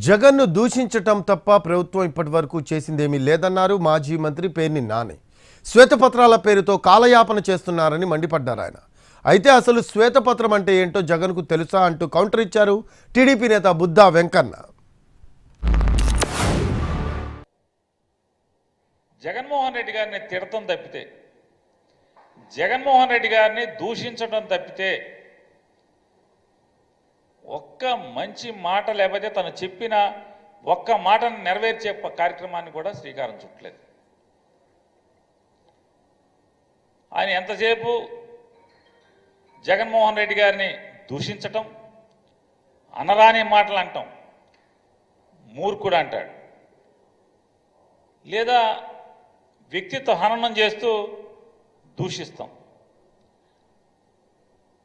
జగన్ను దూషించటం తప్ప ప్రభుత్వం ఇప్పటివరకు చేసిందేమీ లేదన్నారు మాజీ మంత్రి పేర్ని నాని. శ్వేతపత్రాల పేరుతో కాలయాపన చేస్తున్నారని మండిపడ్డారు ఆయన. అయితే అసలు శ్వేతపత్రం అంటే ఏంటో జగన్కు తెలుసా అంటూ కౌంటర్ ఇచ్చారు టీడీపీ నేత బుద్దా వెంకన్న. జగన్మోహన్ రెడ్డి గారిని తిడతం తప్పితే, జగన్మోహన్ రెడ్డి గారిని దూషించడం తప్పితే ఒక్క మంచి మాట లేకపోతే తను చెప్పిన ఒక్క మాటను నెరవేర్చే కార్యక్రమాన్ని కూడా శ్రీకారం చుట్టలేదు. ఆయన ఎంతసేపు జగన్మోహన్ రెడ్డి గారిని దూషించటం, అనరాని మాటలు అంటాం, మూర్ఖుడు అంటాడు, లేదా వ్యక్తిత్వ హననం చేస్తూ దూషిస్తాం.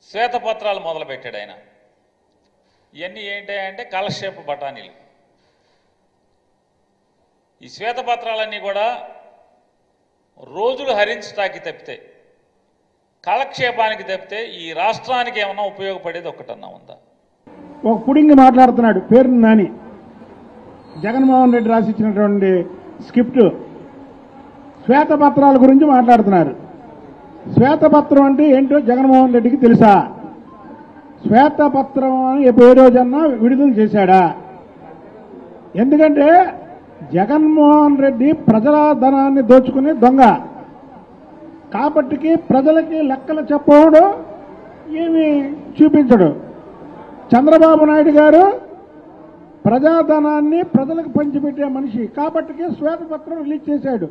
శ్వేతపత్రాలు మొదలుపెట్టాడు ఆయన. ఇవన్నీ ఏంటంటే కాలక్షేప బఠానీలు. ఈ శ్వేతపత్రాలన్నీ కూడా రోజులు హరించటానికి తప్పితే, కాలక్షేపానికి తప్పితే ఈ రాష్ట్రానికి ఏమన్నా ఉపయోగపడేది ఒక్కటన్నా ఉందా? ఒక పుడింగి మాట్లాడుతున్నాడు పేర్ని నాని. జగన్మోహన్ రెడ్డి రాసిచ్చినటువంటి స్క్రిప్ట్ శ్వేతపత్రాల గురించి మాట్లాడుతున్నారు. శ్వేతపత్రం అంటే ఏంటో జగన్మోహన్ రెడ్డికి తెలుసా? శ్వేతపత్రం అని ఏ రోజన్నా విడుదల చేశాడా? ఎందుకంటే జగన్మోహన్ రెడ్డి ప్రజల ధనాన్ని దోచుకునే దొంగ కాబట్టి ప్రజలకి లెక్కలు చెప్పడం ఏమి చూపించడు. చంద్రబాబు నాయుడు గారు ప్రజాధనాన్ని ప్రజలకు పంచిపెట్టే మనిషి కాబట్టి శ్వేతపత్రం రిలీజ్ చేశాడు.